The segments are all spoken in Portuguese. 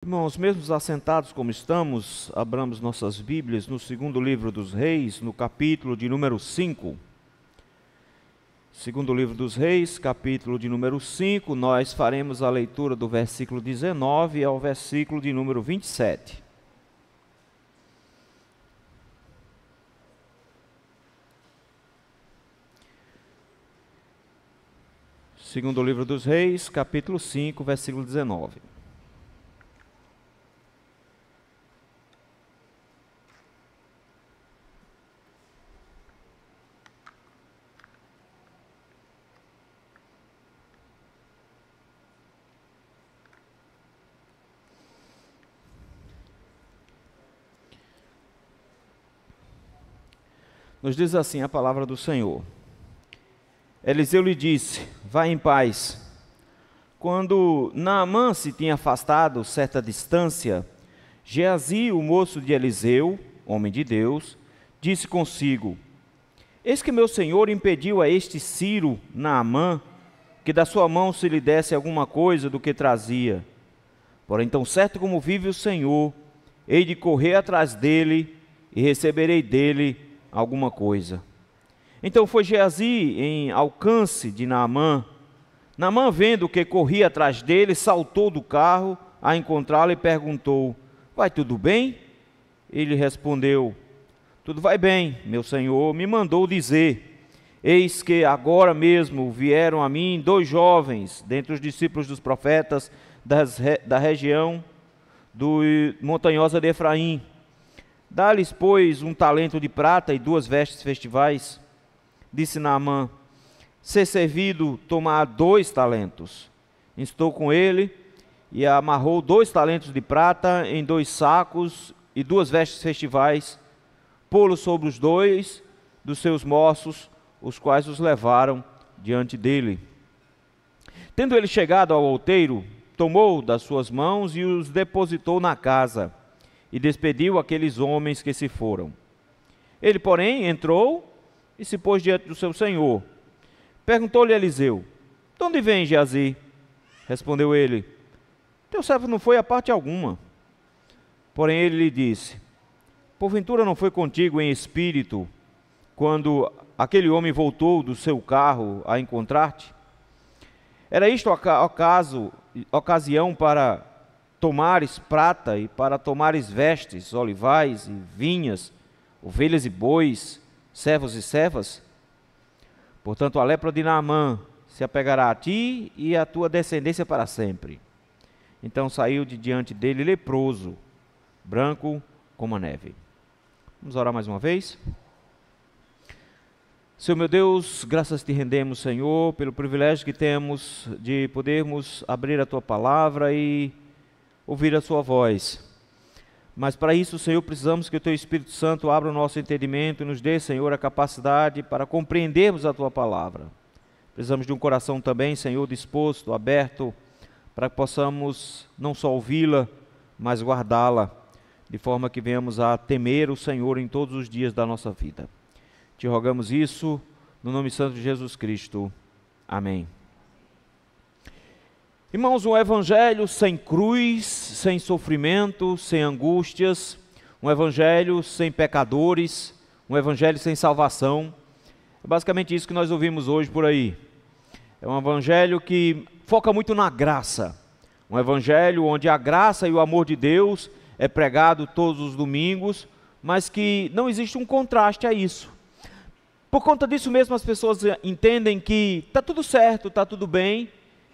Irmãos, mesmo assentados como estamos, abramos nossas Bíblias no segundo livro dos Reis, no capítulo de número 5. Segundo livro dos Reis, capítulo de número 5, nós faremos a leitura do versículo 19 ao versículo de número 27. Segundo livro dos Reis, capítulo 5, versículo 19. Nos diz assim a palavra do Senhor. Eliseu lhe disse: vá em paz. Quando Naamã se tinha afastado certa distância, Geazi, o moço de Eliseu, homem de Deus, disse consigo: eis que meu senhor impediu a este Ciro, Naamã, que da sua mão se lhe desse alguma coisa do que trazia. Porém, tão certo como vive o Senhor, hei de correr atrás dele e receberei dele alguma coisa. Então foi Geazi em alcance de Naamã. Naamã, vendo que corria atrás dele, saltou do carro a encontrá-lo e perguntou: vai tudo bem? Ele respondeu: tudo vai bem, meu senhor me mandou dizer: eis que agora mesmo vieram a mim 2 jovens, dentre os discípulos dos profetas da região montanhosa de Efraim. Dá-lhes, pois, 1 talento de prata e 2 vestes festivais. Disse Naamã: ser servido tomar 2 talentos. Instou com ele e amarrou 2 talentos de prata em 2 sacos e 2 vestes festivais, pô-los sobre os 2 dos seus moços, os quais os levaram diante dele. Tendo ele chegado ao outeiro, tomou das suas mãos e os depositou na casa, e despediu aqueles homens que se foram. Ele, porém, entrou e se pôs diante do seu senhor. Perguntou-lhe Eliseu: de onde vem Geazi? Respondeu ele: teu servo não foi a parte alguma. Porém ele lhe disse: porventura não foi contigo em espírito, quando aquele homem voltou do seu carro a encontrar-te? Era isto ocasião para tomares prata e para tomares vestes, olivais e vinhas, ovelhas e bois, servos e servas? Portanto, a lepra de Naamã se apegará a ti e à tua descendência para sempre. Então saiu de diante dele leproso, branco como a neve. Vamos orar mais uma vez? Senhor meu Deus, graças te rendemos, Senhor, pelo privilégio que temos de podermos abrir a tua palavra e ouvir a sua voz. Mas para isso, Senhor, precisamos que o teu Espírito Santo abra o nosso entendimento e nos dê, Senhor, a capacidade para compreendermos a tua palavra. Precisamos de um coração também, Senhor, disposto, aberto, para que possamos não só ouvi-la, mas guardá-la, de forma que venhamos a temer o Senhor em todos os dias da nossa vida. Te rogamos isso no nome santo de Jesus Cristo. Amém. Irmãos, um evangelho sem cruz, sem sofrimento, sem angústias, um evangelho sem pecadores, um evangelho sem salvação. É basicamente isso que nós ouvimos hoje por aí. É um evangelho que foca muito na graça. Um evangelho onde a graça e o amor de Deus é pregado todos os domingos, mas que não existe um contraste a isso. Por conta disso mesmo as pessoas entendem que está tudo certo, está tudo bem,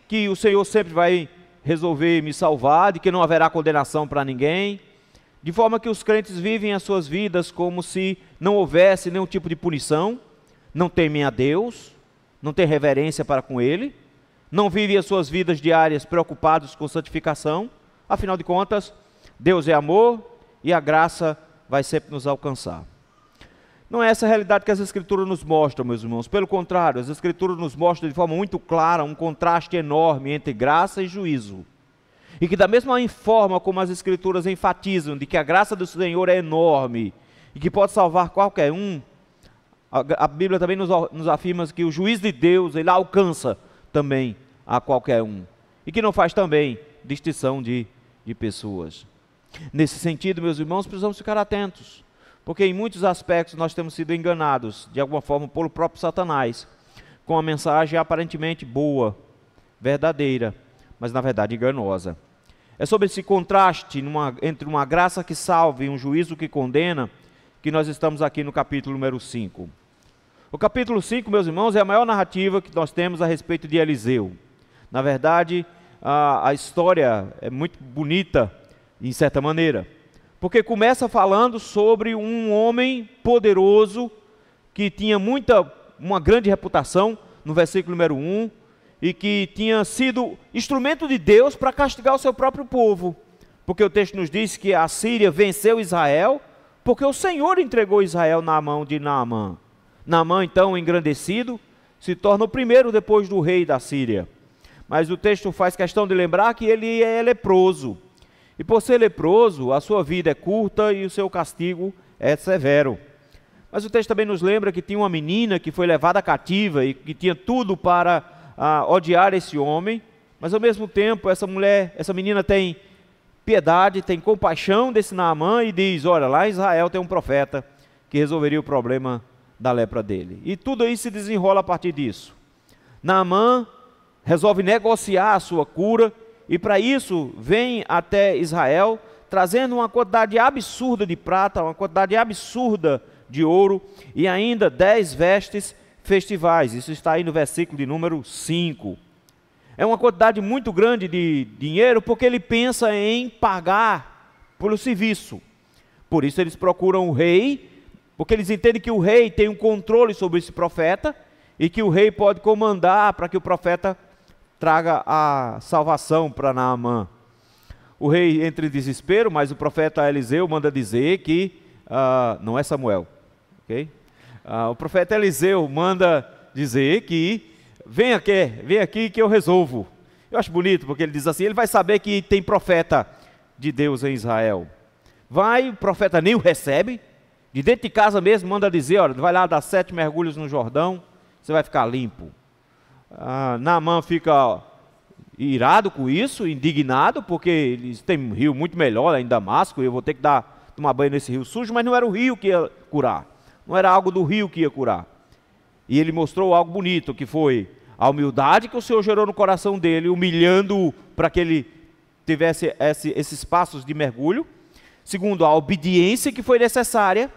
que o Senhor sempre vai resolver me salvar, de que não haverá condenação para ninguém, de forma que os crentes vivem as suas vidas como se não houvesse nenhum tipo de punição, não temem a Deus, não têm reverência para com Ele, não vivem as suas vidas diárias preocupados com santificação. Afinal de contas, Deus é amor e a graça vai sempre nos alcançar. Não é essa a realidade que as Escrituras nos mostram, meus irmãos. Pelo contrário, as Escrituras nos mostram de forma muito clara um contraste enorme entre graça e juízo. E que da mesma forma como as Escrituras enfatizam de que a graça do Senhor é enorme e que pode salvar qualquer um, a Bíblia também nos afirma que o juízo de Deus, ele alcança também a qualquer um. E que não faz também distinção de de pessoas. Nesse sentido, meus irmãos, precisamos ficar atentos, porque em muitos aspectos nós temos sido enganados, de alguma forma, pelo próprio Satanás, com a mensagem aparentemente boa, verdadeira, mas na verdade enganosa. É sobre esse contraste entre uma graça que salva e um juízo que condena, que nós estamos aqui no capítulo número 5. O capítulo 5, meus irmãos, é a maior narrativa que nós temos a respeito de Eliseu. Na verdade, a história é muito bonita, em certa maneira, porque começa falando sobre um homem poderoso, que tinha uma grande reputação, no versículo número 1, e que tinha sido instrumento de Deus para castigar o seu próprio povo, porque o texto nos diz que a Síria venceu Israel, porque o Senhor entregou Israel na mão de Naamã. Naamã, então, engrandecido, se torna o primeiro depois do rei da Síria. Mas o texto faz questão de lembrar que ele é leproso, e por ser leproso, a sua vida é curta e o seu castigo é severo. Mas o texto também nos lembra que tinha uma menina que foi levada cativa e que tinha tudo para odiar esse homem, mas ao mesmo tempo essa menina tem piedade, tem compaixão desse Naamã e diz: olha, lá em Israel tem um profeta que resolveria o problema da lepra dele. E tudo aí se desenrola a partir disso. Naamã resolve negociar a sua cura e para isso vem até Israel, trazendo uma quantidade absurda de prata, uma quantidade absurda de ouro e ainda 10 vestes festivais. Isso está aí no versículo de número 5. É uma quantidade muito grande de dinheiro, porque ele pensa em pagar pelo serviço. Por isso eles procuram o rei, porque eles entendem que o rei tem um controle sobre esse profeta e que o rei pode comandar para que o profeta traga a salvação para Naamã. O rei entra em desespero, mas o profeta Eliseu manda dizer que, não é Samuel, ok? O profeta Eliseu manda dizer que, vem aqui que eu resolvo. Eu acho bonito, porque ele diz assim, ele vai saber que tem profeta de Deus em Israel. Vai, o profeta nem o recebe, de dentro de casa mesmo manda dizer, olha, vai lá dar 7 mergulhos no Jordão, você vai ficar limpo. Naamã fica irado com isso, indignado, porque eles têm um rio muito melhor lá em Damasco, e eu vou ter que tomar banho nesse rio sujo, mas não era o rio que ia curar, não era algo do rio que ia curar. E ele mostrou algo bonito, que foi a humildade que o Senhor gerou no coração dele, humilhando-o para que ele tivesse esses passos de mergulho. Segundo, a obediência que foi necessária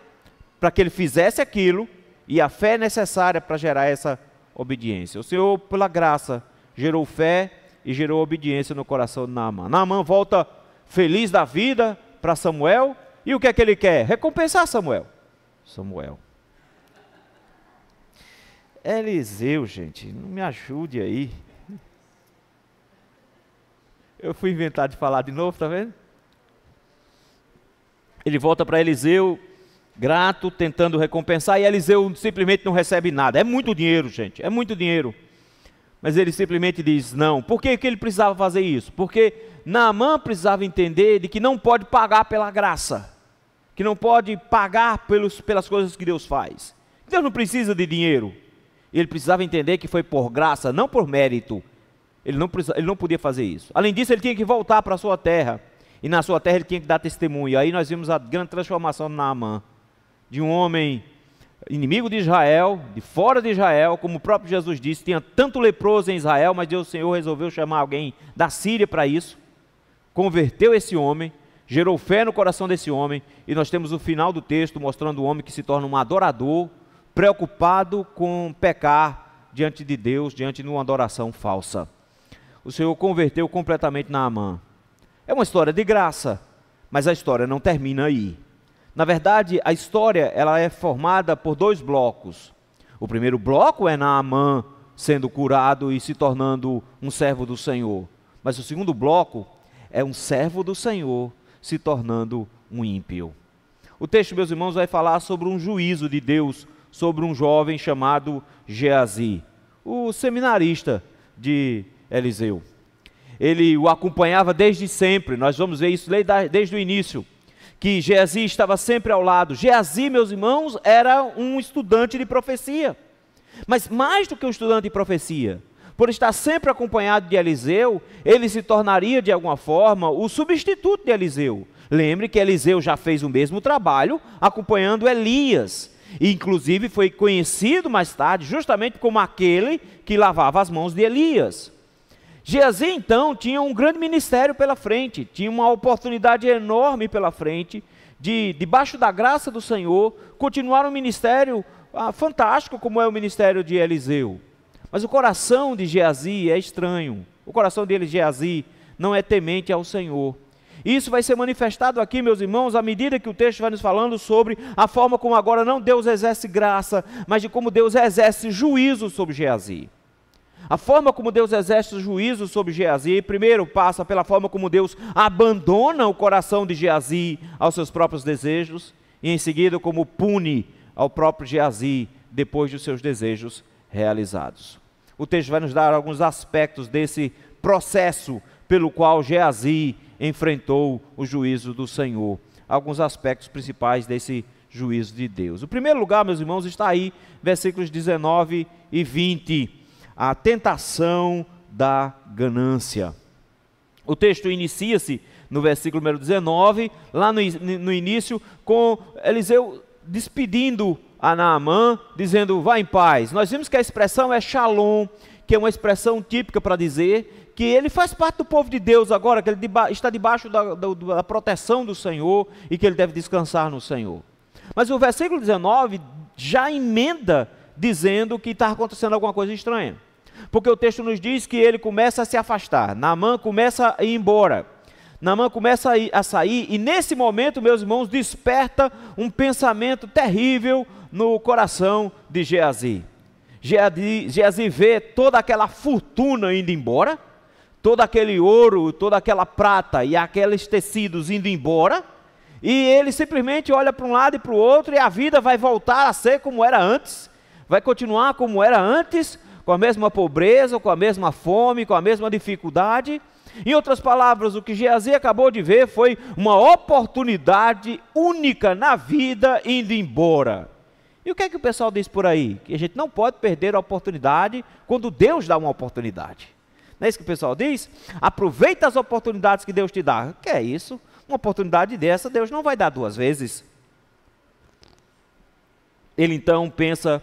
para que ele fizesse aquilo, e a fé necessária para gerar essa obediência. O Senhor, pela graça, gerou fé e gerou obediência no coração de Naamã. Naamã volta feliz da vida para Samuel, e o que é que ele quer? Recompensar Samuel. Eliseu, gente, não me ajude aí. Eu fui inventar de falar de novo, tá vendo? Ele volta para Eliseu, grato, tentando recompensar, e Eliseu simplesmente não recebe nada. É muito dinheiro, gente, é muito dinheiro. Mas ele simplesmente diz não. Por que ele precisava fazer isso? Porque Naamã precisava entender de que não pode pagar pela graça, que não pode pagar pelas coisas que Deus faz. Deus não precisa de dinheiro. Ele precisava entender que foi por graça, não por mérito. Ele não podia fazer isso. Além disso, ele tinha que voltar para a sua terra. E na sua terra ele tinha que dar testemunho. E aí nós vimos a grande transformação de Naamã. De um homem inimigo de Israel, de fora de Israel, como o próprio Jesus disse, tinha tanto leproso em Israel, mas Deus, o Senhor, resolveu chamar alguém da Síria para isso. Converteu esse homem, gerou fé no coração desse homem. E nós temos o final do texto mostrando o homem que se torna um adorador, preocupado com pecar diante de Deus, diante de uma adoração falsa. O Senhor converteu completamente Naamã. É uma história de graça, mas a história não termina aí. Na verdade, a história ela é formada por 2 blocos. O primeiro bloco é Naamã sendo curado e se tornando um servo do Senhor. Mas o segundo bloco é um servo do Senhor se tornando um ímpio. O texto, meus irmãos, vai falar sobre um juízo de Deus sobre um jovem chamado Geazi, o seminarista de Eliseu. Ele o acompanhava desde sempre, nós vamos ver isso desde o início, que Geazi estava sempre ao lado. Geazi, meus irmãos, era um estudante de profecia, mas mais do que um estudante de profecia, por estar sempre acompanhado de Eliseu, ele se tornaria de alguma forma o substituto de Eliseu. Lembre que Eliseu já fez o mesmo trabalho acompanhando Elias, e inclusive foi conhecido mais tarde justamente como aquele que lavava as mãos de Elias. Geazi então tinha um grande ministério pela frente, tinha uma oportunidade enorme pela frente de, debaixo da graça do Senhor, continuar um ministério fantástico como é o ministério de Eliseu. Mas o coração de Geazi é estranho, o coração de Geazi não é temente ao Senhor. Isso vai ser manifestado aqui, meus irmãos, à medida que o texto vai nos falando sobre a forma como agora não Deus exerce graça, mas de como Deus exerce juízo sobre Geazi. A forma como Deus exerce o juízo sobre Geazi, primeiro passa pela forma como Deus abandona o coração de Geazi aos seus próprios desejos, e em seguida como pune ao próprio Geazi depois dos seus desejos realizados. O texto vai nos dar alguns aspectos desse processo pelo qual Geazi enfrentou o juízo do Senhor. Alguns aspectos principais desse juízo de Deus. O primeiro lugar, meus irmãos, está aí, versículos 19 e 20. A tentação da ganância. O texto inicia-se no versículo número 19, lá no início, com Eliseu despedindo a Naamã, dizendo, vá em paz. Nós vimos que a expressão é shalom, que é uma expressão típica para dizer que ele faz parte do povo de Deus agora, que ele está debaixo da proteção do Senhor e que ele deve descansar no Senhor. Mas o versículo 19 já emenda dizendo que está acontecendo alguma coisa estranha. Porque o texto nos diz que ele começa a se afastar, Naamã começa a ir embora, Naamã começa a sair, e nesse momento, meus irmãos, desperta um pensamento terrível no coração de Geazi. Geazi vê toda aquela fortuna indo embora, todo aquele ouro, toda aquela prata e aqueles tecidos indo embora, e ele simplesmente olha para um lado e para o outro, e a vida vai voltar a ser como era antes, vai continuar como era antes, com a mesma pobreza, com a mesma fome, com a mesma dificuldade. Em outras palavras, o que Geazi acabou de ver foi uma oportunidade única na vida indo embora. E o que é que o pessoal diz por aí? Que a gente não pode perder a oportunidade quando Deus dá uma oportunidade. Não é isso que o pessoal diz? Aproveita as oportunidades que Deus te dá. Que é isso? Uma oportunidade dessa Deus não vai dar duas vezes. Ele então pensa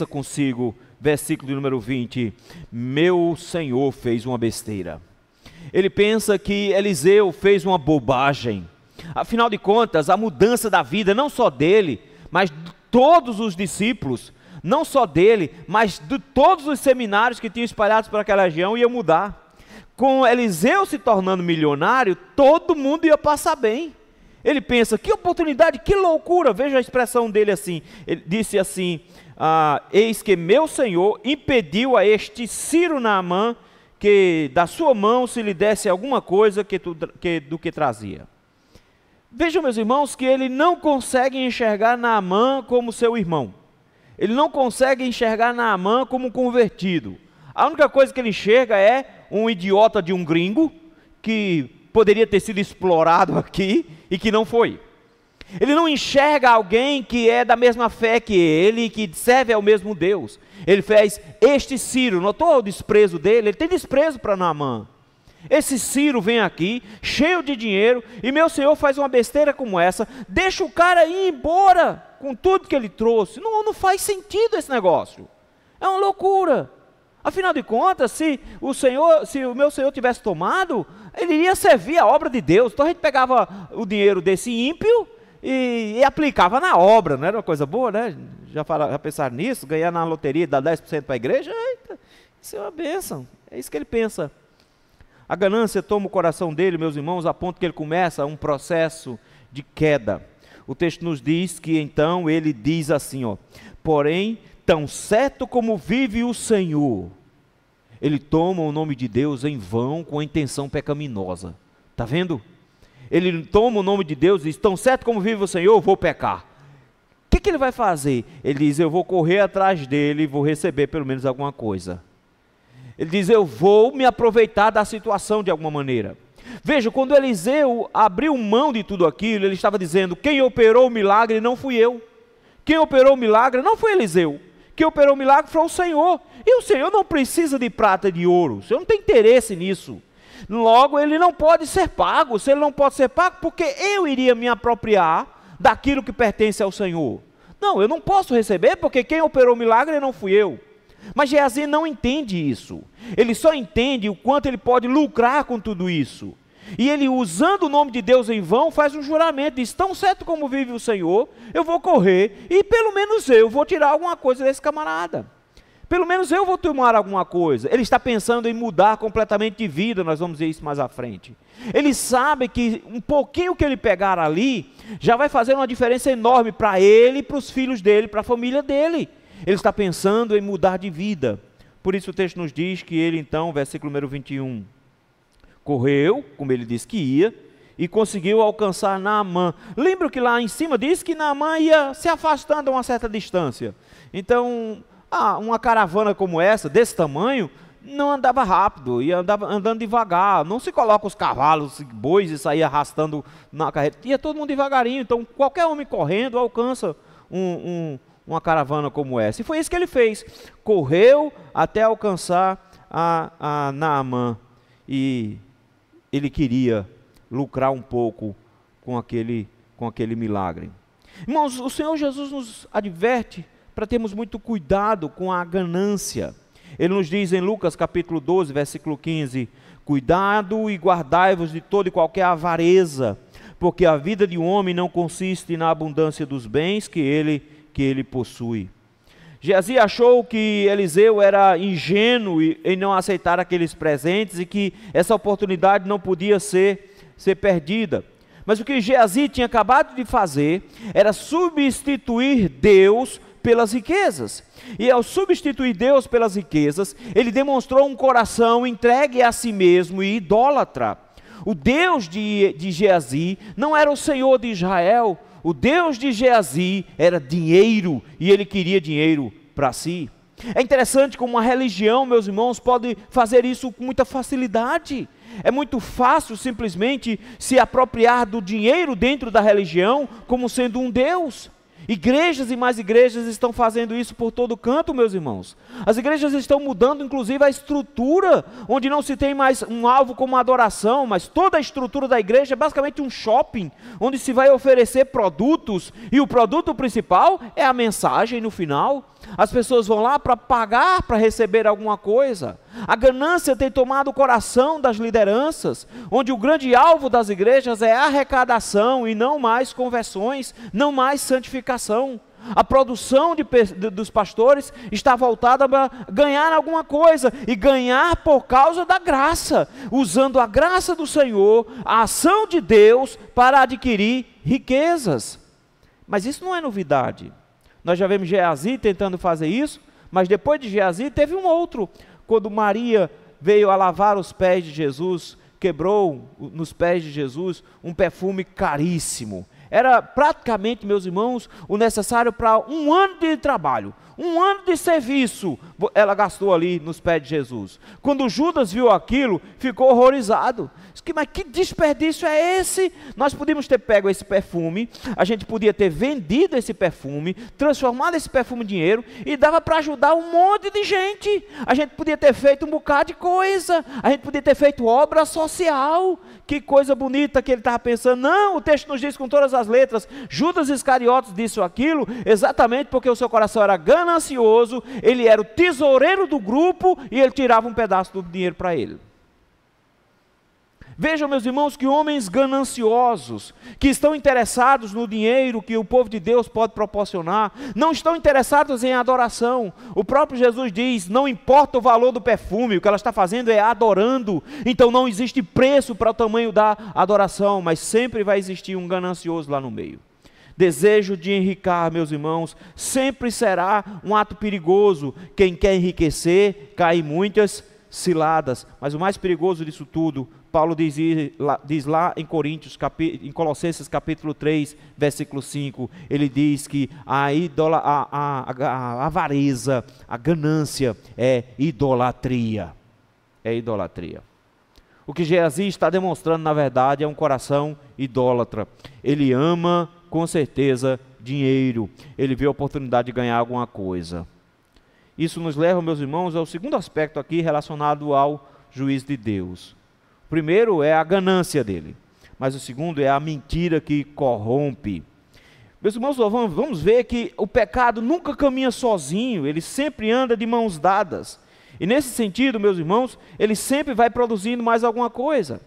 consigo, versículo número 20, meu Senhor fez uma besteira. Ele pensa que Eliseu fez uma bobagem. Afinal de contas, a mudança da vida, não só dele, mas de todos os discípulos, não só dele, mas de todos os seminários que tinham espalhados por aquela região, ia mudar. Com Eliseu se tornando milionário, todo mundo ia passar bem. Ele pensa, que oportunidade, que loucura. Veja a expressão dele assim, ele disse assim, eis que meu Senhor impediu a este Ciro Naamã que da sua mão se lhe desse alguma coisa do que trazia. Vejam, meus irmãos, que ele não consegue enxergar Naamã como seu irmão. Ele não consegue enxergar Naamã como um convertido. A única coisa que ele enxerga é um idiota de um gringo que poderia ter sido explorado aqui e que não foi. Ele não enxerga alguém que é da mesma fé que ele, que serve ao mesmo Deus. Ele fez este Ciro, notou o desprezo dele? Ele tem desprezo para Naamã. Esse Ciro vem aqui, cheio de dinheiro, e meu Senhor faz uma besteira como essa, deixa o cara ir embora com tudo que ele trouxe. Não faz sentido esse negócio. É uma loucura. Afinal de contas, se o meu Senhor tivesse tomado, ele iria servir a obra de Deus. Então a gente pegava o dinheiro desse ímpio e aplicava na obra, não era uma coisa boa, né? Já pensaram nisso? Ganhar na loteria e dar 10% para a igreja? Eita, isso é uma bênção. É isso que ele pensa. A ganância toma o coração dele, meus irmãos, a ponto que ele começa um processo de queda. O texto nos diz que então ele diz assim, porém, tão certo como vive o Senhor, ele toma o nome de Deus em vão com a intenção pecaminosa. Está vendo? Ele toma o nome de Deus e diz, tão certo como vive o Senhor, eu vou pecar. O que ele vai fazer? Ele diz, eu vou correr atrás dele e vou receber pelo menos alguma coisa. Ele diz, eu vou me aproveitar da situação de alguma maneira. Veja, quando Eliseu abriu mão de tudo aquilo, ele estava dizendo, quem operou o milagre não fui eu. Quem operou o milagre não foi Eliseu. quem operou o milagre foi o Senhor. E o Senhor não precisa de prata e de ouro. O Senhor não tem interesse nisso. Logo, ele não pode ser pago. Se ele não pode ser pago, porque eu iria me apropriar daquilo que pertence ao Senhor. Não, eu não posso receber, porque quem operou o milagre não fui eu. Mas Geazi não entende isso. Ele só entende o quanto ele pode lucrar com tudo isso. E ele, usando o nome de Deus em vão, faz um juramento, diz: tão certo como vive o Senhor, eu vou correr e pelo menos eu vou tirar alguma coisa desse camarada. Pelo menos eu vou tomar alguma coisa. Ele está pensando em mudar completamente de vida, nós vamos ver isso mais à frente. Ele sabe que um pouquinho que ele pegar ali, já vai fazer uma diferença enorme para ele, para os filhos dele, para a família dele. Ele está pensando em mudar de vida. Por isso o texto nos diz que ele então, versículo número 21, correu, como ele disse que ia, e conseguiu alcançar Naamã. Lembra que lá em cima diz que Naamã ia se afastando a uma certa distância. Então, uma caravana como essa, desse tamanho, não andava rápido, ia andando devagar. Não se coloca os cavalos, bois e sair arrastando na carreta. Ia todo mundo devagarinho. Então, qualquer homem correndo alcança uma caravana como essa. E foi isso que ele fez. Correu até alcançar a Naamã. E ele queria lucrar um pouco com aquele milagre. Irmãos, o Senhor Jesus nos adverte para termos muito cuidado com a ganância. Ele nos diz em Lucas capítulo 12, versículo 15, cuidado e guardai-vos de toda e qualquer avareza, porque a vida de um homem não consiste na abundância dos bens que ele possui. Geazi achou que Eliseu era ingênuo em não aceitar aqueles presentes e que essa oportunidade não podia ser perdida. Mas o que Geazi tinha acabado de fazer era substituir Deus pelas riquezas. E ao substituir Deus pelas riquezas, ele demonstrou um coração entregue a si mesmo e idólatra. O Deus de Geazi não era o Senhor de Israel. O Deus de Geazi era dinheiro, e ele queria dinheiro para si. É interessante como uma religião, meus irmãos, pode fazer isso com muita facilidade. É muito fácil simplesmente se apropriar do dinheiro dentro da religião como sendo um Deus. Igrejas e mais igrejas estão fazendo isso por todo canto, meus irmãos. As igrejas estão mudando inclusive a estrutura, onde não se tem mais um alvo como adoração, mas toda a estrutura da igreja é basicamente um shopping, onde se vai oferecer produtos, e o produto principal é a mensagem no final. As pessoas vão lá para pagar, para receber alguma coisa. A ganância tem tomado o coração das lideranças, onde o grande alvo das igrejas é arrecadação e não mais conversões, não mais santificação. A produção dos pastores está voltada para ganhar alguma coisa, e ganhar por causa da graça, usando a graça do Senhor, a ação de Deus para adquirir riquezas. Mas isso não é novidade. Nós já vemos Geazi tentando fazer isso, mas depois de Geazi teve um outro. Quando Maria veio a lavar os pés de Jesus, quebrou nos pés de Jesus um perfume caríssimo. Era praticamente, meus irmãos, o necessário para um ano de trabalho, um ano de serviço, ela gastou ali nos pés de Jesus. Quando Judas viu aquilo, ficou horrorizado. Mas que desperdício é esse? Nós podíamos ter pego esse perfume, a gente podia ter vendido esse perfume, transformado esse perfume em dinheiro, e dava para ajudar um monte de gente. A gente podia ter feito um bocado de coisa, a gente podia ter feito obra social. Que coisa bonita que ele estava pensando. Não, o texto nos diz com todas as letras, Judas Iscariotes disse aquilo, exatamente porque o seu coração era ganancioso, ele era o tesoureiro do grupo, e ele tirava um pedaço do dinheiro para ele. Vejam, meus irmãos, que homens gananciosos, que estão interessados no dinheiro que o povo de Deus pode proporcionar, não estão interessados em adoração. O próprio Jesus diz, não importa o valor do perfume, o que ela está fazendo é adorando. Então não existe preço para o tamanho da adoração, mas sempre vai existir um ganancioso lá no meio. Desejo de enriquecer, meus irmãos, sempre será um ato perigoso. Quem quer enriquecer, cai em muitas ciladas. Mas o mais perigoso disso tudo, Paulo diz lá em em Colossenses capítulo 3, versículo 5, ele diz que a avareza, a ganância é idolatria. É idolatria. O que Geazi está demonstrando, na verdade, é um coração idólatra. Ele ama, com certeza, dinheiro. Ele vê a oportunidade de ganhar alguma coisa. Isso nos leva, meus irmãos, ao segundo aspecto aqui relacionado ao juízo de Deus. O primeiro é a ganância dele, mas o segundo é a mentira que corrompe. Meus irmãos, vamos ver que o pecado nunca caminha sozinho, ele sempre anda de mãos dadas. E nesse sentido, meus irmãos, ele sempre vai produzindo mais alguma coisa.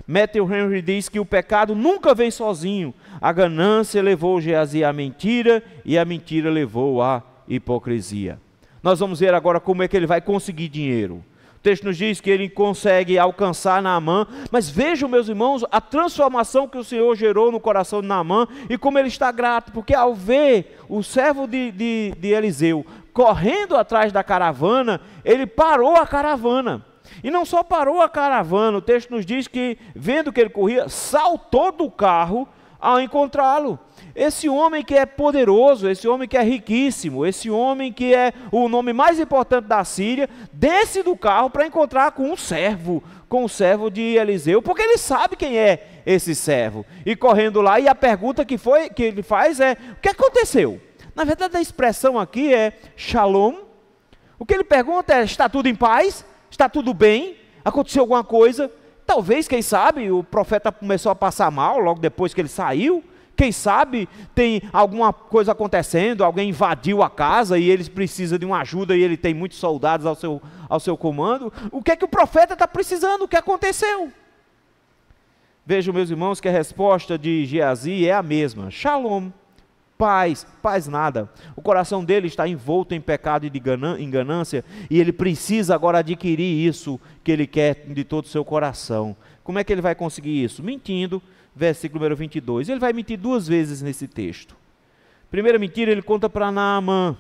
Matthew Henry diz que o pecado nunca vem sozinho. A ganância levou Geazi à mentira e a mentira levou à hipocrisia. Nós vamos ver agora como é que ele vai conseguir dinheiro. O texto nos diz que ele consegue alcançar Naamã, mas vejam, meus irmãos, a transformação que o Senhor gerou no coração de Naamã e como ele está grato, porque ao ver o servo de Eliseu correndo atrás da caravana, ele parou a caravana. E não só parou a caravana, o texto nos diz que, vendo que ele corria, saltou do carro ao encontrá-lo. Esse homem que é poderoso, esse homem que é riquíssimo, esse homem que é o nome mais importante da Síria, desce do carro para encontrar com o servo de Eliseu, porque ele sabe quem é esse servo. E correndo lá, e a pergunta que ele faz é: o que aconteceu? Na verdade, a expressão aqui é shalom. O que ele pergunta é: está tudo em paz? Está tudo bem? Aconteceu alguma coisa? Talvez, quem sabe, o profeta começou a passar mal logo depois que ele saiu. Quem sabe tem alguma coisa acontecendo, alguém invadiu a casa e eles precisam de uma ajuda e ele tem muitos soldados ao seu comando. O que é que o profeta está precisando? O que aconteceu? Vejam, meus irmãos, que a resposta de Geazi é a mesma: shalom, paz nada. O coração dele está envolto em pecado e em ganância, e ele precisa agora adquirir isso que ele quer de todo o seu coração. Como é que ele vai conseguir isso? Mentindo. Versículo número 22, ele vai mentir duas vezes nesse texto. Primeira mentira, ele conta para Naamã.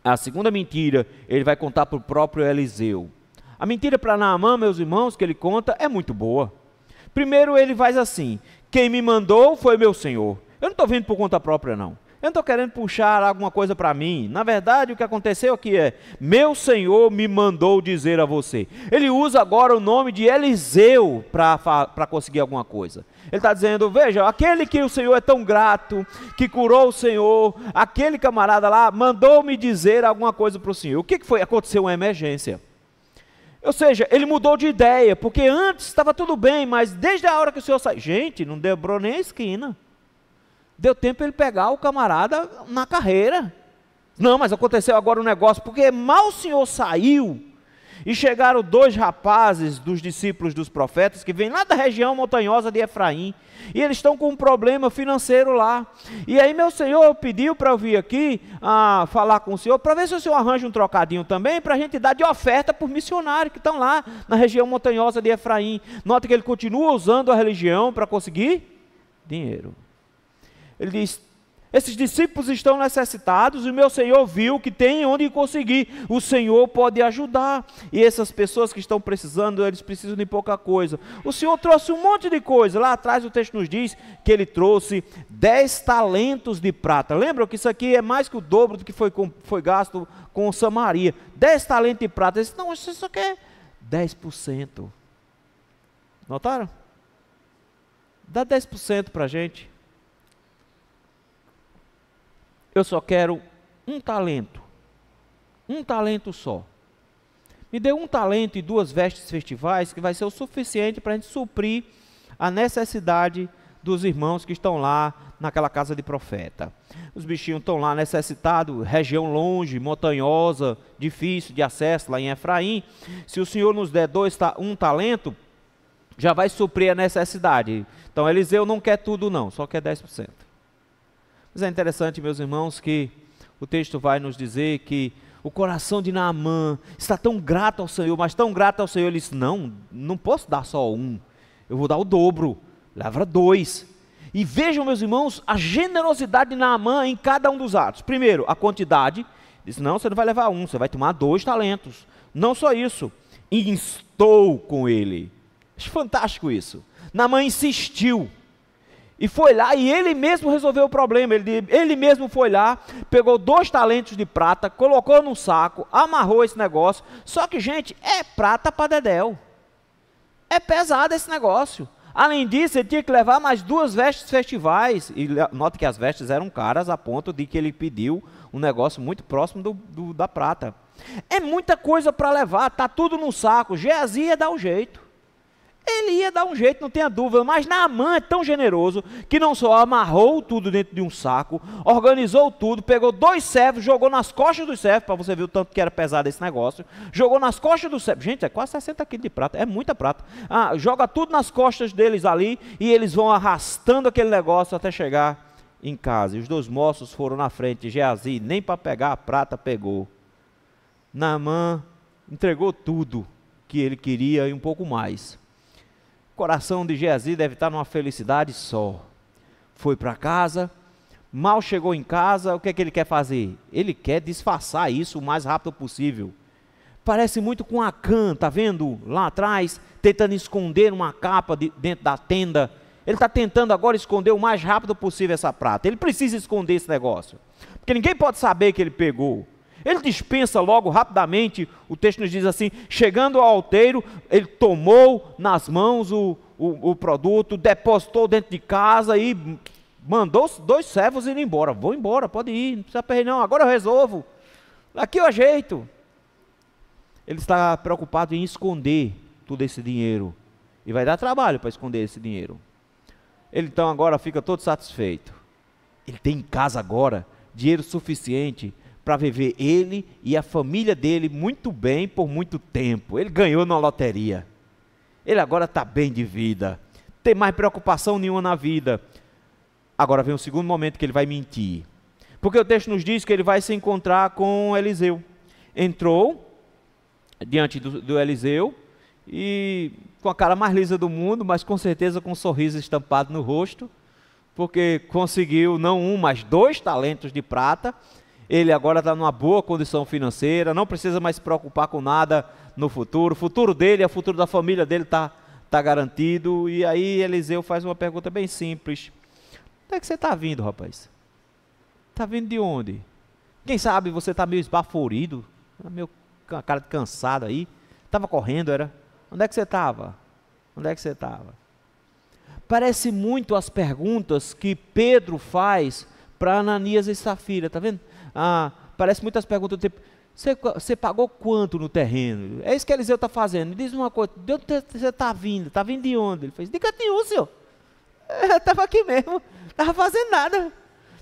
A segunda mentira, ele vai contar para o próprio Eliseu. A mentira para Naamã, meus irmãos, que ele conta, é muito boa. Primeiro ele faz assim: quem me mandou foi meu Senhor. Eu não estou vindo por conta própria, não. Eu não estou querendo puxar alguma coisa para mim. Na verdade, o que aconteceu aqui é: meu Senhor me mandou dizer a você. Ele usa agora o nome de Eliseu para conseguir alguma coisa. Ele está dizendo: veja, aquele que o Senhor é tão grato, que curou o Senhor, aquele camarada lá mandou-me dizer alguma coisa para o Senhor. O que foi? Aconteceu uma emergência. Ou seja, ele mudou de ideia, porque antes estava tudo bem, mas desde a hora que o Senhor saiu, gente, não dobrou nem a esquina. Deu tempo ele pegar o camarada na carreira. Não, mas aconteceu agora um negócio, porque mal o Senhor saiu, e chegaram dois rapazes dos discípulos dos profetas, que vêm lá da região montanhosa de Efraim, e eles estão com um problema financeiro lá. E aí meu Senhor pediu para eu vir aqui falar com o Senhor, para ver se o Senhor arranja um trocadinho também, para a gente dar de oferta para os missionários que estão lá na região montanhosa de Efraim. Nota que ele continua usando a religião para conseguir dinheiro. Ele diz: esses discípulos estão necessitados e o meu Senhor viu que tem onde conseguir. O Senhor pode ajudar. E essas pessoas que estão precisando, eles precisam de pouca coisa. O Senhor trouxe um monte de coisa. Lá atrás o texto nos diz que ele trouxe 10 talentos de prata. Lembram que isso aqui é mais que o dobro do que foi gasto com Samaria. 10 talentos de prata. Ele disse: não, isso só quer 10%. Notaram? Dá 10% para a gente. Eu só quero um talento só. Me dê um talento e 2 vestes festivais, que vai ser o suficiente para a gente suprir a necessidade dos irmãos que estão lá naquela casa de profeta. Os bichinhos estão lá necessitados, região longe, montanhosa, difícil de acesso lá em Efraim. Se o Senhor nos der um talento, já vai suprir a necessidade. Então Eliseu não quer tudo não, só quer 10%. Mas é interessante, meus irmãos, que o texto vai nos dizer que o coração de Naamã está tão grato ao Senhor, mas tão grato ao Senhor, ele disse: não posso dar só um, eu vou dar o dobro, leva 2. E vejam, meus irmãos, a generosidade de Naamã em cada um dos atos. Primeiro, a quantidade. Disse: não, você não vai levar um, você vai tomar 2 talentos. Não só isso, instou com ele. Acho fantástico isso. Naamã insistiu. E foi lá, e ele mesmo resolveu o problema. Ele mesmo foi lá, pegou 2 talentos de prata, colocou num saco, amarrou esse negócio. Só que, gente, é prata para dedéu. É pesado esse negócio. Além disso, ele tinha que levar mais 2 vestes festivais. E nota que as vestes eram caras a ponto de que ele pediu um negócio muito próximo da prata. É muita coisa para levar, está tudo no saco. Geazi ia dar um jeito. Ele ia dar um jeito, não tenha dúvida, mas Naamã é tão generoso que não só amarrou tudo dentro de um saco, organizou tudo, pegou 2 servos, jogou nas costas dos servos, para você ver o tanto que era pesado esse negócio, jogou nas costas dos servos, gente, é quase 60 quilos de prata, é muita prata, joga tudo nas costas deles ali, e eles vão arrastando aquele negócio até chegar em casa, e os 2 moços foram na frente, Geazi nem para pegar a prata pegou. Naamã entregou tudo que ele queria e um pouco mais. O coração de Geazi deve estar numa felicidade só. Foi para casa, mal chegou em casa, o que é que ele quer fazer? Ele quer disfarçar isso o mais rápido possível. Parece muito com Acã, tá vendo? Lá atrás, tentando esconder uma capa dentro da tenda. Ele está tentando agora esconder o mais rápido possível essa prata. Ele precisa esconder esse negócio, porque ninguém pode saber que ele pegou. Ele dispensa logo, rapidamente, o texto nos diz assim, chegando ao alteiro, ele tomou nas mãos o produto, depositou dentro de casa e mandou 2 servos ir embora. Vou embora, pode ir, não precisa perder não, agora eu resolvo, aqui eu ajeito. Ele está preocupado em esconder todo esse dinheiro, e vai dar trabalho para esconder esse dinheiro. Ele então agora fica todo satisfeito. Ele tem em casa agora dinheiro suficiente para viver ele e a família dele muito bem por muito tempo. Ele ganhou na loteria. Ele agora está bem de vida. Tem mais preocupação nenhuma na vida. Agora vem o segundo momento que ele vai mentir. Porque o texto nos diz que ele vai se encontrar com Eliseu. Entrou diante do Eliseu e com a cara mais lisa do mundo, mas com certeza com um sorriso estampado no rosto, porque conseguiu não 1, mas 2 talentos de prata. Ele agora está numa boa condição financeira, não precisa mais se preocupar com nada no futuro. O futuro dele, o futuro da família dele está garantido. E aí Eliseu faz uma pergunta bem simples. Onde é que você está vindo, rapaz? Está vindo de onde? Quem sabe você está meio esbaforido, meio com a cara de cansado aí. Estava correndo, era? Onde é que você estava? Onde é que você estava? Parece muito as perguntas que Pedro faz para Ananias e Safira, está vendo? Parece muitas perguntas do tipo, você pagou quanto no terreno? É isso que Eliseu está fazendo. Me diz uma coisa, de onde você está vindo? Está vindo de onde? Ele fez, de canto nenhum, senhor. Eu estava aqui mesmo, estava fazendo nada.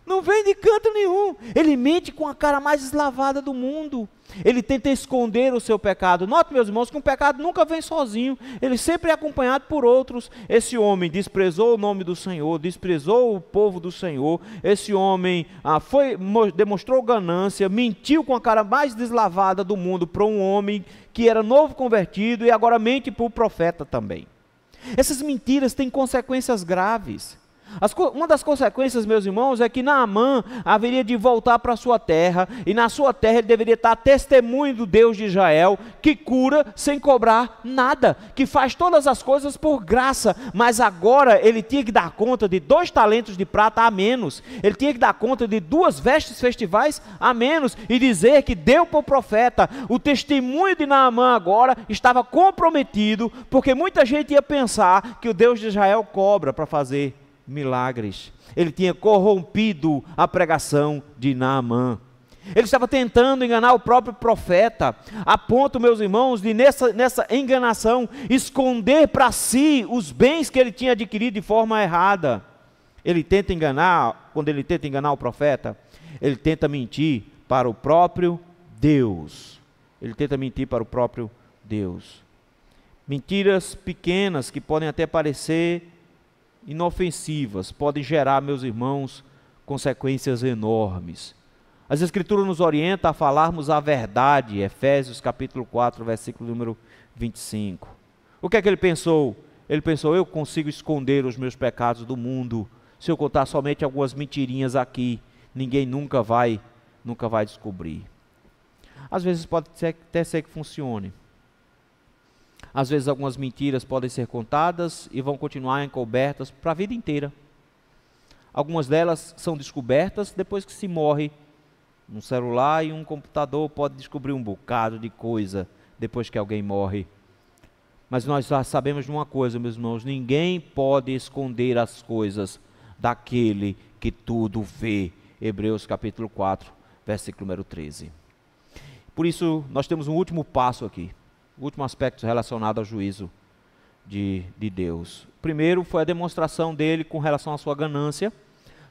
Não vem de canto nenhum. Ele mente com a cara mais deslavada do mundo. Ele tenta esconder o seu pecado. Note, meus irmãos, que um pecado nunca vem sozinho. Ele sempre é acompanhado por outros. Esse homem desprezou o nome do Senhor, desprezou o povo do Senhor. Esse homem demonstrou ganância, mentiu com a cara mais deslavada do mundo para um homem que era novo convertido e agora mente para o profeta também. Essas mentiras têm consequências graves. Uma das consequências, meus irmãos, é que Naamã haveria de voltar para a sua terra, e na sua terra ele deveria estar testemunho do Deus de Israel, que cura sem cobrar nada, que faz todas as coisas por graça, mas agora ele tinha que dar conta de 2 talentos de prata a menos, ele tinha que dar conta de 2 vestes festivais a menos, e dizer que deu para o profeta. O testemunho de Naamã agora estava comprometido, porque muita gente ia pensar que o Deus de Israel cobra para fazer milagres. Ele tinha corrompido a pregação de Naamã. Ele estava tentando enganar o próprio profeta, a ponto, meus irmãos, de nessa enganação, esconder para si os bens que ele tinha adquirido de forma errada. Ele tenta enganar, quando ele tenta enganar o profeta, ele tenta mentir para o próprio Deus. Ele tenta mentir para o próprio Deus. Mentiras pequenas que podem até parecer inofensivas, podem gerar, meus irmãos, consequências enormes. As Escrituras nos orientam a falarmos a verdade, Efésios capítulo 4, versículo número 25. O que é que ele pensou? Ele pensou, eu consigo esconder os meus pecados do mundo, se eu contar somente algumas mentirinhas aqui, ninguém nunca vai descobrir. Às vezes pode até ser que funcione. Às vezes algumas mentiras podem ser contadas e vão continuar encobertas para a vida inteira. Algumas delas são descobertas depois que se morre. Um celular e um computador pode descobrir um bocado de coisa depois que alguém morre. Mas nós já sabemos de uma coisa, meus irmãos: ninguém pode esconder as coisas daquele que tudo vê. Hebreus capítulo 4, versículo número 13. Por isso, nós temos um último passo aqui, o último aspecto relacionado ao juízo de Deus. Primeiro foi a demonstração dele com relação à sua ganância.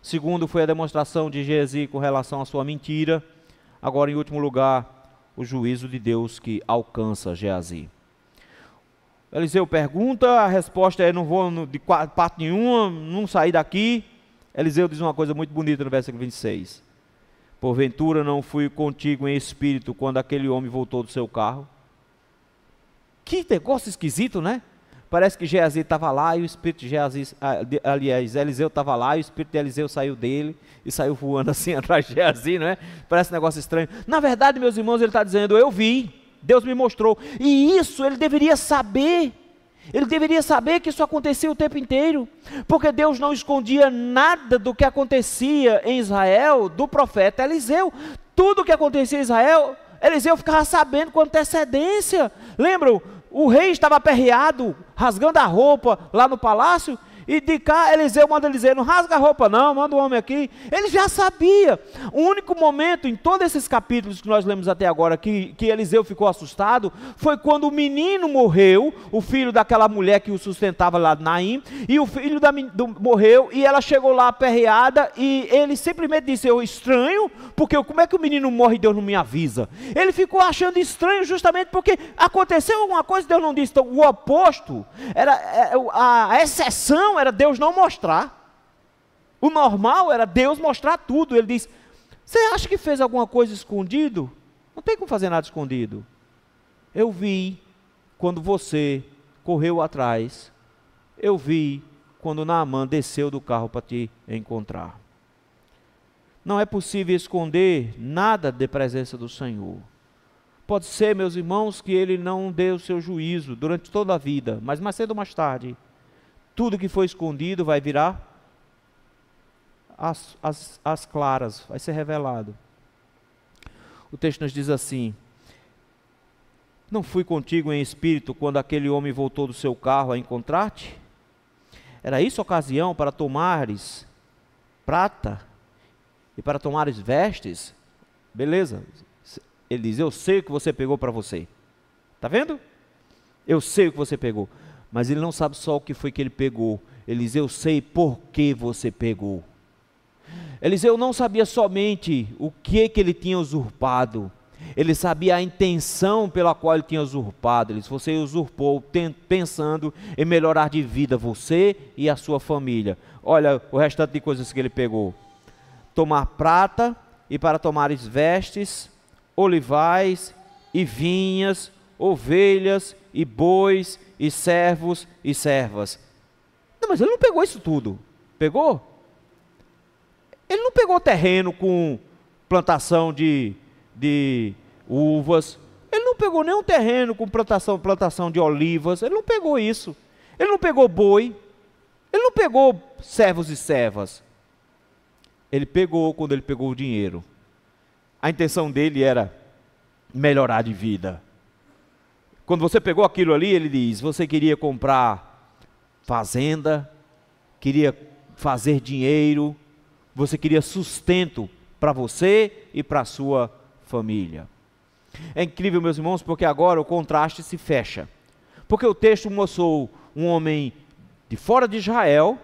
Segundo foi a demonstração de Geazi com relação à sua mentira. Agora, em último lugar, o juízo de Deus que alcança Geazi. Eliseu pergunta, a resposta é: não vou de parte nenhuma, não sair daqui. Eliseu diz uma coisa muito bonita no versículo 26. Porventura não fui contigo em espírito quando aquele homem voltou do seu carro? Que negócio esquisito, né? Parece que Geazi estava lá e o espírito de Geazi, aliás, Eliseu estava lá e o espírito de Eliseu saiu dele e saiu voando assim atrás de Geazi, não é? Parece um negócio estranho. Na verdade, meus irmãos, ele está dizendo: eu vi, Deus me mostrou. E isso ele deveria saber. Ele deveria saber que isso acontecia o tempo inteiro, porque Deus não escondia nada do que acontecia em Israel do profeta Eliseu. Tudo o que acontecia em Israel, Eliseu ficava sabendo com antecedência. Lembram? O rei estava aperreado, rasgando a roupa lá no palácio, e de cá Eliseu manda ele dizer: não rasga a roupa não, manda o homem aqui. Ele já sabia. O único momento em todos esses capítulos que nós lemos até agora que Eliseu ficou assustado foi quando o menino morreu, o filho daquela mulher que o sustentava lá de Naim, e o filho morreu, e ela chegou lá aperreada, e ele simplesmente disse: eu estranho, porque como é que o menino morre e Deus não me avisa? Ele ficou achando estranho justamente porque aconteceu alguma coisa e Deus não disse. Então, o oposto, a exceção era Deus não mostrar. O normal era Deus mostrar tudo. Ele diz: você acha que fez alguma coisa escondido? Não tem como fazer nada escondido. Eu vi quando você correu atrás. Eu vi quando Naamã desceu do carro para te encontrar. Não é possível esconder nada da presença do Senhor. Pode ser, meus irmãos, que ele não dê o seu juízo durante toda a vida, mas mais cedo ou mais tarde, tudo que foi escondido vai virar as claras, vai ser revelado. O texto nos diz assim: não fui contigo em espírito quando aquele homem voltou do seu carro a encontrar-te? Era isso a ocasião para tomares prata e para tomares vestes? Beleza. Ele diz: eu sei o que você pegou para você. Está vendo? Eu sei o que você pegou. Mas ele não sabe só o que foi que ele pegou. Ele diz: eu sei por que você pegou. Eliseu não sabia somente o que ele tinha usurpado. Ele sabia a intenção pela qual ele tinha usurpado. Ele disse: você usurpou pensando em melhorar de vida você e a sua família. Olha o restante de coisas que ele pegou: tomar prata e para tomares vestes, olivais e vinhas, ovelhas e bois e servos e servas. Não, mas ele não pegou isso tudo. Pegou? Ele não pegou terreno com plantação de uvas. Ele não pegou nenhum terreno com plantação de olivas. Ele não pegou isso. Ele não pegou boi. Ele não pegou servos e servas. Ele pegou quando ele pegou o dinheiro. A intenção dele era melhorar de vida. Quando você pegou aquilo ali, ele diz: você queria comprar fazenda, queria fazer dinheiro, você queria sustento para você e para a sua família. É incrível, meus irmãos, porque agora o contraste se fecha. Porque o texto mostrou um homem de fora de Israel,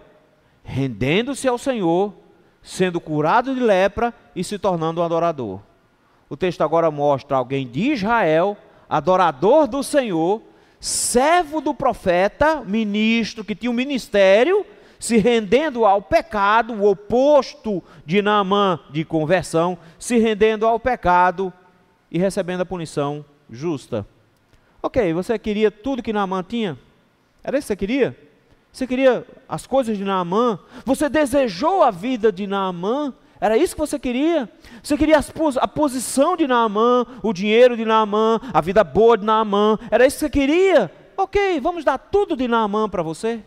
rendendo-se ao Senhor, sendo curado de lepra e se tornando um adorador. O texto agora mostra alguém de Israel, adorador do Senhor, servo do profeta, ministro que tinha um ministério, se rendendo ao pecado, o oposto de Naamã de conversão, se rendendo ao pecado e recebendo a punição justa. Ok, você queria tudo que Naamã tinha? Era isso que você queria? Você queria as coisas de Naamã? Você desejou a vida de Naamã? Era isso que você queria? Você queria a posição de Naamã, o dinheiro de Naamã, a vida boa de Naamã? Era isso que você queria? Ok, vamos dar tudo de Naamã para você.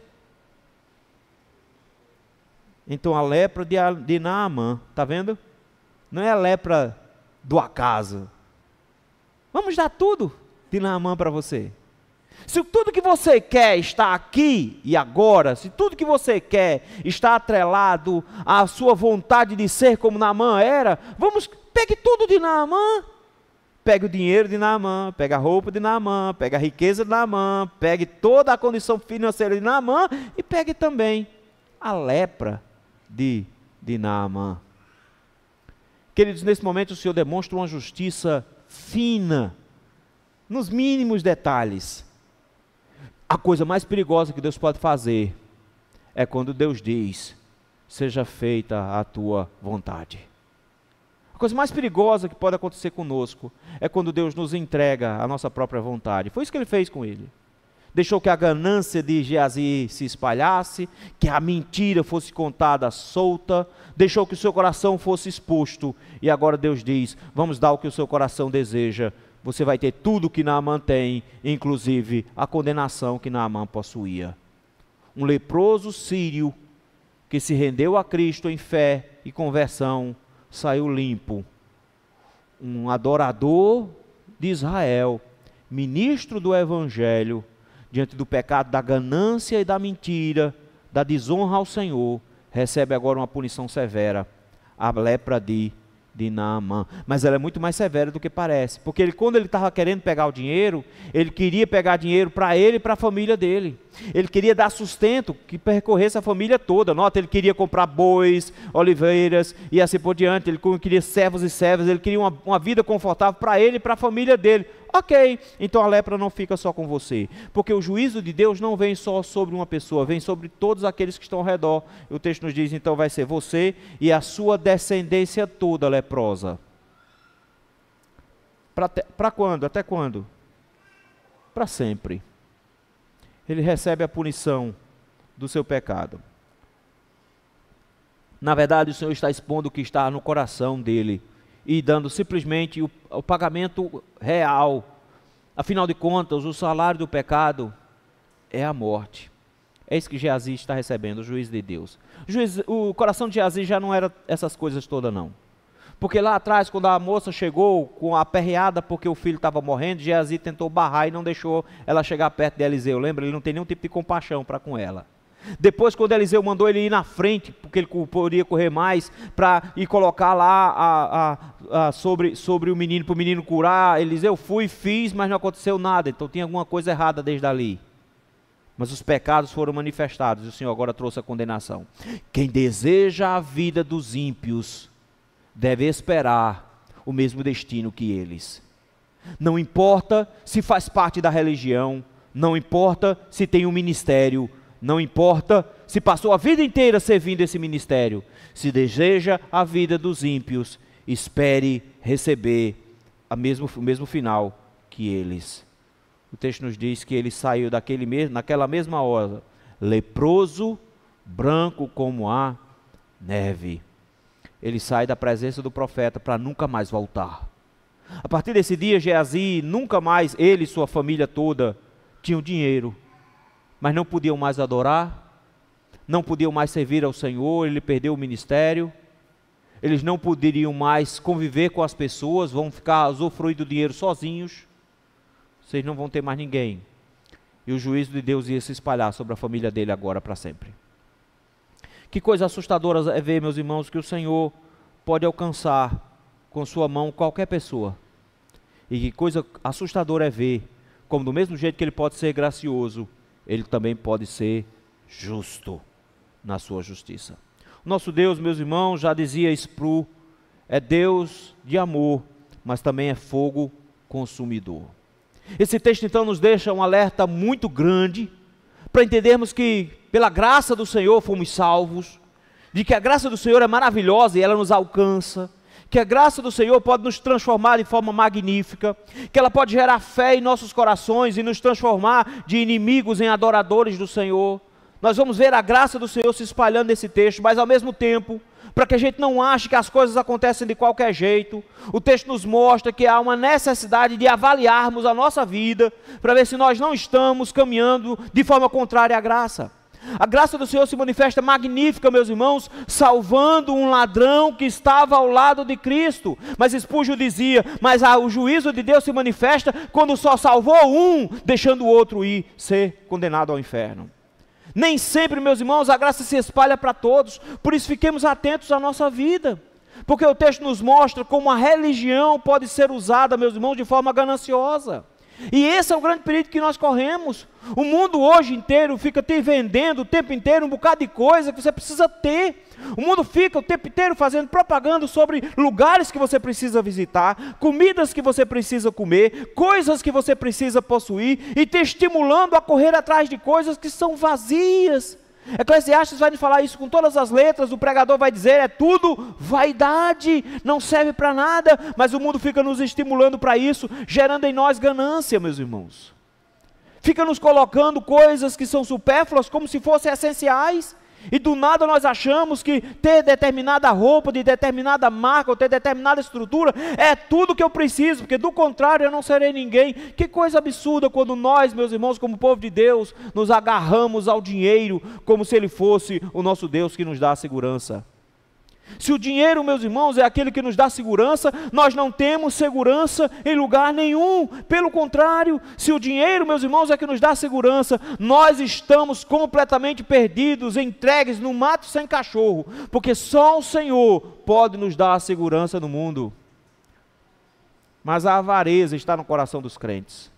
Então a lepra de Naamã, está vendo? Não é a lepra do acaso. Vamos dar tudo de Naamã para você. Se tudo que você quer está aqui e agora, se tudo que você quer está atrelado à sua vontade de ser como Naamã era, pegue tudo de Naamã. Pegue o dinheiro de Naamã, pegue a roupa de Naamã, pegue a riqueza de Naamã, pegue toda a condição financeira de Naamã e pegue também a lepra de Naamã. Queridos, nesse momento o Senhor demonstra uma justiça fina, nos mínimos detalhes. A coisa mais perigosa que Deus pode fazer é quando Deus diz, seja feita a tua vontade. A coisa mais perigosa que pode acontecer conosco é quando Deus nos entrega a nossa própria vontade. Foi isso que ele fez com ele. Deixou que a ganância de Geazi se espalhasse, que a mentira fosse contada solta, deixou que o seu coração fosse exposto, e agora Deus diz, vamos dar o que o seu coração deseja, você vai ter tudo que Naamã tem, inclusive a condenação que Naamã possuía. Um leproso sírio, que se rendeu a Cristo em fé e conversão, saiu limpo. Um adorador de Israel, ministro do Evangelho, diante do pecado da ganância e da mentira, da desonra ao Senhor, recebe agora uma punição severa, a lepra de Naamã. Mas ela é muito mais severa do que parece, porque quando ele estava querendo pegar o dinheiro, ele queria pegar dinheiro para ele e para a família dele. Ele queria dar sustento que percorresse a família toda. Nota, ele queria comprar bois, oliveiras e assim por diante. Ele queria servos e servas, ele queria uma vida confortável para ele e para a família dele. Ok, então a lepra não fica só com você, porque o juízo de Deus não vem só sobre uma pessoa, vem sobre todos aqueles que estão ao redor. E o texto nos diz, então vai ser você e a sua descendência toda leprosa. Para quando? Até quando? Para sempre. Ele recebe a punição do seu pecado. Na verdade, o Senhor está expondo o que está no coração dele e dando simplesmente o pagamento real. Afinal de contas, o salário do pecado é a morte. É isso que Geazi está recebendo, o juízo de Deus. O coração de Geazi já não era essas coisas todas não. Porque lá atrás, quando a moça chegou com a aperreada porque o filho estava morrendo, Geazi tentou barrar e não deixou ela chegar perto de Eliseu. Lembra? Ele não tem nenhum tipo de compaixão para com ela. Depois, quando Eliseu mandou ele ir na frente, porque ele poderia correr mais, para ir colocar lá sobre o menino, para o menino curar, Eliseu fui, fiz, mas não aconteceu nada. Então tinha alguma coisa errada desde ali. Mas os pecados foram manifestados e o Senhor agora trouxe a condenação. Quem deseja a vida dos ímpios deve esperar o mesmo destino que eles. Não importa se faz parte da religião, não importa se tem um ministério, não importa se passou a vida inteira servindo esse ministério. Se deseja a vida dos ímpios, espere receber o mesmo final que eles. O texto nos diz que ele saiu naquela mesma hora, leproso, branco como a neve. Ele sai da presença do profeta para nunca mais voltar. A partir desse dia, Geazi, nunca mais, ele e sua família toda, tinham dinheiro, mas não podiam mais adorar, não podiam mais servir ao Senhor, ele perdeu o ministério, eles não poderiam mais conviver com as pessoas, vão ficar usufruindo do dinheiro sozinhos, vocês não vão ter mais ninguém. E o juízo de Deus ia se espalhar sobre a família dele agora para sempre. Que coisa assustadora é ver, meus irmãos, que o Senhor pode alcançar com sua mão qualquer pessoa. E que coisa assustadora é ver como do mesmo jeito que ele pode ser gracioso, ele também pode ser justo na sua justiça. O nosso Deus, meus irmãos, já dizia Spru, é Deus de amor, mas também é fogo consumidor. Esse texto então nos deixa um alerta muito grande, para entendermos que pela graça do Senhor fomos salvos, de que a graça do Senhor é maravilhosa e ela nos alcança, que a graça do Senhor pode nos transformar de forma magnífica, que ela pode gerar fé em nossos corações e nos transformar de inimigos em adoradores do Senhor. Nós vamos ver a graça do Senhor se espalhando nesse texto, mas ao mesmo tempo, para que a gente não ache que as coisas acontecem de qualquer jeito, o texto nos mostra que há uma necessidade de avaliarmos a nossa vida, para ver se nós não estamos caminhando de forma contrária à graça. A graça do Senhor se manifesta magnífica, meus irmãos, salvando um ladrão que estava ao lado de Cristo. Mas Spurgeon dizia, mas o juízo de Deus se manifesta quando só salvou um, deixando o outro ir ser condenado ao inferno. Nem sempre, meus irmãos, a graça se espalha para todos, por isso fiquemos atentos à nossa vida. Porque o texto nos mostra como a religião pode ser usada, meus irmãos, de forma gananciosa. E esse é o grande perigo que nós corremos. O mundo hoje inteiro fica te vendendo o tempo inteiro um bocado de coisa que você precisa ter. O mundo fica o tempo inteiro fazendo propaganda sobre lugares que você precisa visitar, comidas que você precisa comer, coisas que você precisa possuir, e te estimulando a correr atrás de coisas que são vazias. Eclesiastes vai falar isso com todas as letras, o pregador vai dizer, é tudo vaidade, não serve para nada, mas o mundo fica nos estimulando para isso, gerando em nós ganância, meus irmãos. Fica nos colocando coisas que são supérfluas como se fossem essenciais, e do nada nós achamos que ter determinada roupa, de determinada marca, ou ter determinada estrutura, é tudo que eu preciso, porque do contrário eu não serei ninguém. Que coisa absurda quando nós, meus irmãos, como povo de Deus, nos agarramos ao dinheiro, como se ele fosse o nosso Deus que nos dá a segurança. Se o dinheiro, meus irmãos, é aquele que nos dá segurança, nós não temos segurança em lugar nenhum. Pelo contrário, se o dinheiro, meus irmãos, é que nos dá segurança, nós estamos completamente perdidos, entregues no mato sem cachorro, porque só o Senhor pode nos dar a segurança no mundo. Mas a avareza está no coração dos crentes.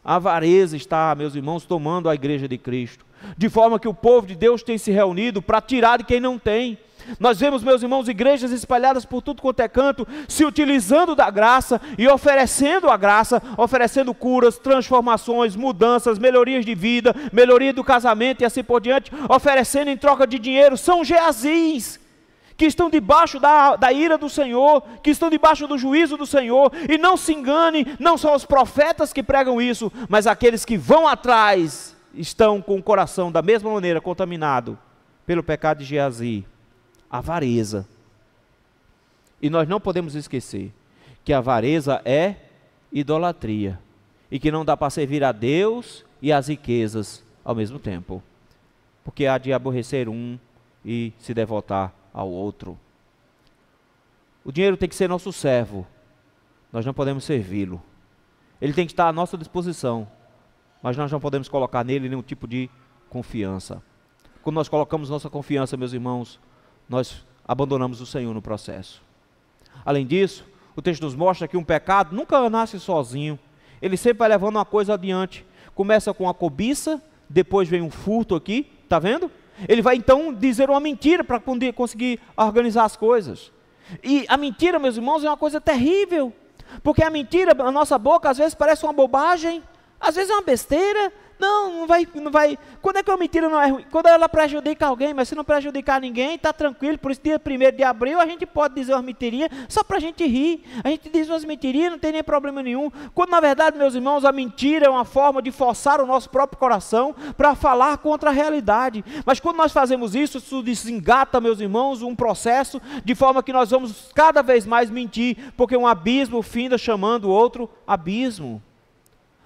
A avareza está, meus irmãos, tomando a igreja de Cristo, de forma que o povo de Deus tem se reunido para tirar de quem não tem. Nós vemos, meus irmãos, igrejas espalhadas por tudo quanto é canto, se utilizando da graça e oferecendo a graça, oferecendo curas, transformações, mudanças, melhorias de vida, melhoria do casamento e assim por diante, oferecendo em troca de dinheiro. São Geazis, que estão debaixo da ira do Senhor, que estão debaixo do juízo do Senhor. E não se engane, não são os profetas que pregam isso, mas aqueles que vão atrás estão com o coração da mesma maneira contaminado pelo pecado de Geazi. Avareza. E nós não podemos esquecer que a avareza é idolatria, e que não dá para servir a Deus e as riquezas ao mesmo tempo, porque há de aborrecer um e se devotar ao outro. O dinheiro tem que ser nosso servo, nós não podemos servi-lo. Ele tem que estar à nossa disposição, mas nós não podemos colocar nele nenhum tipo de confiança. Quando nós colocamos nossa confiança, meus irmãos, nós abandonamos o Senhor no processo. Além disso, o texto nos mostra que um pecado nunca nasce sozinho. Ele sempre vai levando uma coisa adiante. Começa com a cobiça, depois vem um furto aqui, está vendo? Ele vai então dizer uma mentira para conseguir organizar as coisas. E a mentira, meus irmãos, é uma coisa terrível, porque a mentira na nossa boca às vezes parece uma bobagem, às vezes é uma besteira. Não vai. Quando é que uma mentira não é ruim? Quando ela prejudica alguém, mas se não prejudicar ninguém, está tranquilo. Por isso, dia 1º de abril, a gente pode dizer umas mentirinhas, só para a gente rir. A gente diz umas mentirinhas, não tem nem problema nenhum. Quando na verdade, meus irmãos, a mentira é uma forma de forçar o nosso próprio coração para falar contra a realidade. Mas quando nós fazemos isso desengata, meus irmãos, um processo, de forma que nós vamos cada vez mais mentir, porque um abismo finda chamando o outro abismo.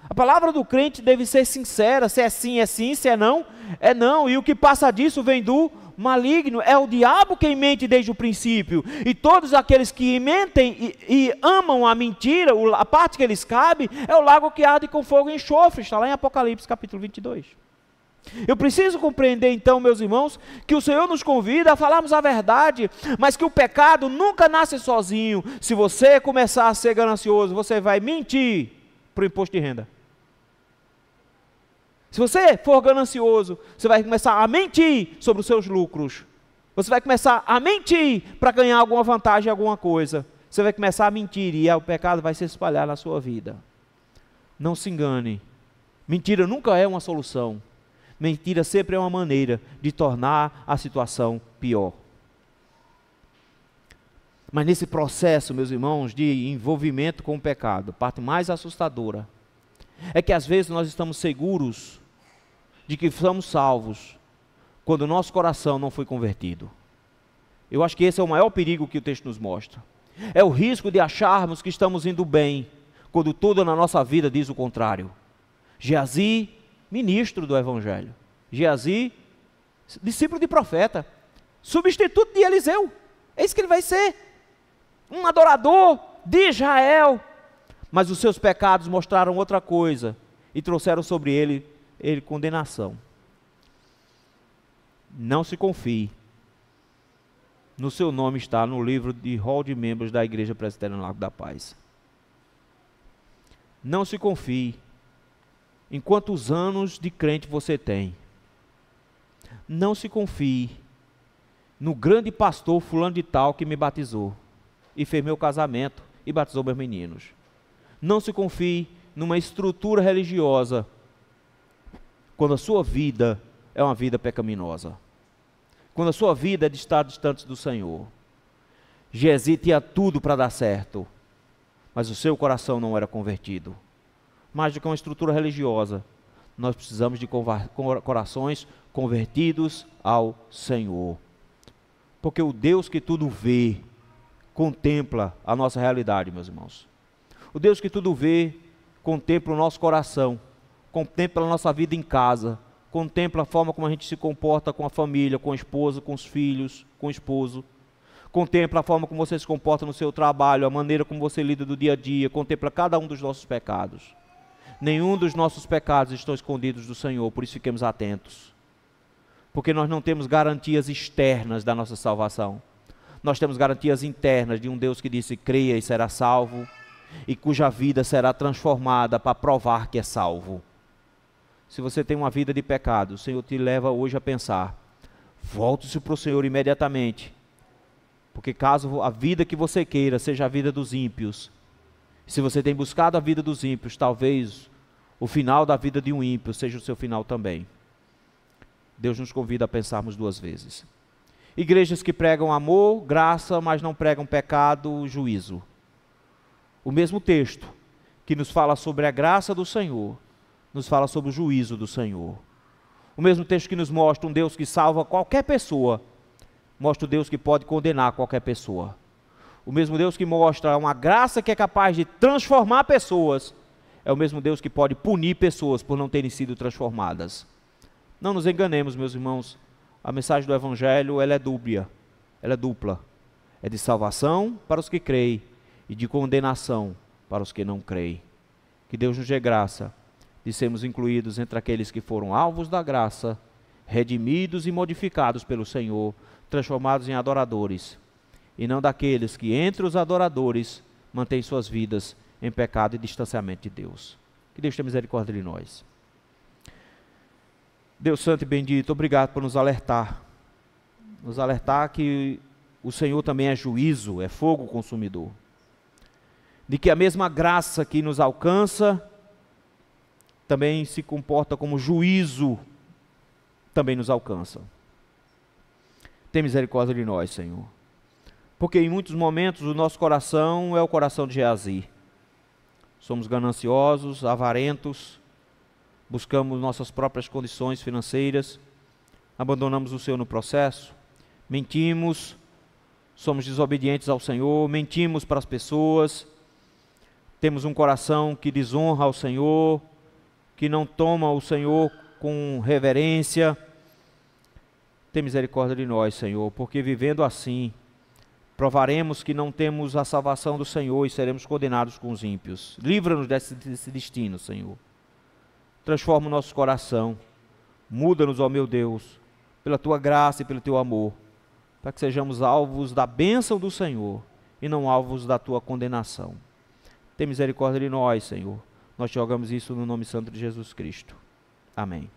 A palavra do crente deve ser sincera, se é sim, se é não, e o que passa disso vem do maligno. É o diabo quem mente desde o princípio, e todos aqueles que mentem e amam a mentira, a parte que eles cabem, é o lago que arde com fogo e enxofre, está lá em Apocalipse capítulo 22. Eu preciso compreender então, meus irmãos, que o Senhor nos convida a falarmos a verdade, mas que o pecado nunca nasce sozinho. Se você começar a ser ganancioso, você vai mentir para o imposto de renda. Se você for ganancioso, você vai começar a mentir sobre os seus lucros. Você vai começar a mentir para ganhar alguma vantagem, alguma coisa. Você vai começar a mentir e o pecado vai se espalhar na sua vida. Não se engane. Mentira nunca é uma solução. Mentira sempre é uma maneira de tornar a situação pior. Mas nesse processo, meus irmãos, de envolvimento com o pecado, a parte mais assustadora é que às vezes nós estamos seguros de que somos salvos quando o nosso coração não foi convertido. Eu acho que esse é o maior perigo que o texto nos mostra. É o risco de acharmos que estamos indo bem, quando tudo na nossa vida diz o contrário. Geazi, ministro do Evangelho. Geazi, discípulo de profeta, substituto de Eliseu. É isso que ele vai ser, um adorador de Israel. Mas os seus pecados mostraram outra coisa e trouxeram sobre ele condenação. Não se confie. No seu nome está no livro de rol de membros da Igreja Presbiteriana Lago da Paz. Não se confie em quantos anos de crente você tem. Não se confie no grande pastor fulano de tal que me batizou e fez meu casamento e batizou meus meninos. Não se confie numa estrutura religiosa quando a sua vida é uma vida pecaminosa. Quando a sua vida é de estar distante do Senhor. Geazi tinha tudo para dar certo, mas o seu coração não era convertido. Mais do que uma estrutura religiosa, nós precisamos de corações convertidos ao Senhor. Porque o Deus que tudo vê, contempla a nossa realidade, meus irmãos. O Deus que tudo vê, contempla o nosso coração, contempla a nossa vida em casa, contempla a forma como a gente se comporta com a família, com a esposa, com os filhos, com o esposo. Contempla a forma como você se comporta no seu trabalho, a maneira como você lida do dia a dia, contempla cada um dos nossos pecados. Nenhum dos nossos pecados estão escondidos do Senhor, por isso fiquemos atentos. Porque nós não temos garantias externas da nossa salvação. Nós temos garantias internas de um Deus que disse: creia e será salvo, e cuja vida será transformada para provar que é salvo. Se você tem uma vida de pecado, o Senhor te leva hoje a pensar: volte-se para o Senhor imediatamente. Porque caso a vida que você queira seja a vida dos ímpios, se você tem buscado a vida dos ímpios, talvez o final da vida de um ímpio seja o seu final também. Deus nos convida a pensarmos duas vezes. Igrejas que pregam amor, graça, mas não pregam pecado, juízo. O mesmo texto que nos fala sobre a graça do Senhor, nos fala sobre o juízo do Senhor. O mesmo texto que nos mostra um Deus que salva qualquer pessoa, mostra o Deus que pode condenar qualquer pessoa. O mesmo Deus que mostra uma graça que é capaz de transformar pessoas, é o mesmo Deus que pode punir pessoas por não terem sido transformadas. Não nos enganemos, meus irmãos, a mensagem do Evangelho ela é dupla. É de salvação para os que creem e de condenação para os que não creem. Que Deus nos dê graça de sermos incluídos entre aqueles que foram alvos da graça, redimidos e modificados pelo Senhor, transformados em adoradores, e não daqueles que entre os adoradores mantêm suas vidas em pecado e distanciamento de Deus. Que Deus tenha misericórdia de nós. Deus santo e bendito, obrigado por nos alertar que o Senhor também é juízo, é fogo consumidor, de que a mesma graça que nos alcança também se comporta como juízo, também nos alcança. Tem misericórdia de nós, Senhor, porque em muitos momentos o nosso coração é o coração de Geazi. Somos gananciosos, avarentos, buscamos nossas próprias condições financeiras, abandonamos o Senhor no processo, mentimos, somos desobedientes ao Senhor, mentimos para as pessoas, temos um coração que desonra ao Senhor, que não toma o Senhor com reverência. Tem misericórdia de nós, Senhor, porque vivendo assim, provaremos que não temos a salvação do Senhor e seremos condenados com os ímpios. Livra-nos desse destino, Senhor. Transforma o nosso coração, muda-nos, ó meu Deus, pela Tua graça e pelo Teu amor, para que sejamos alvos da bênção do Senhor e não alvos da Tua condenação. Tem misericórdia de nós, Senhor. Nós te rogamos isso no nome santo de Jesus Cristo. Amém.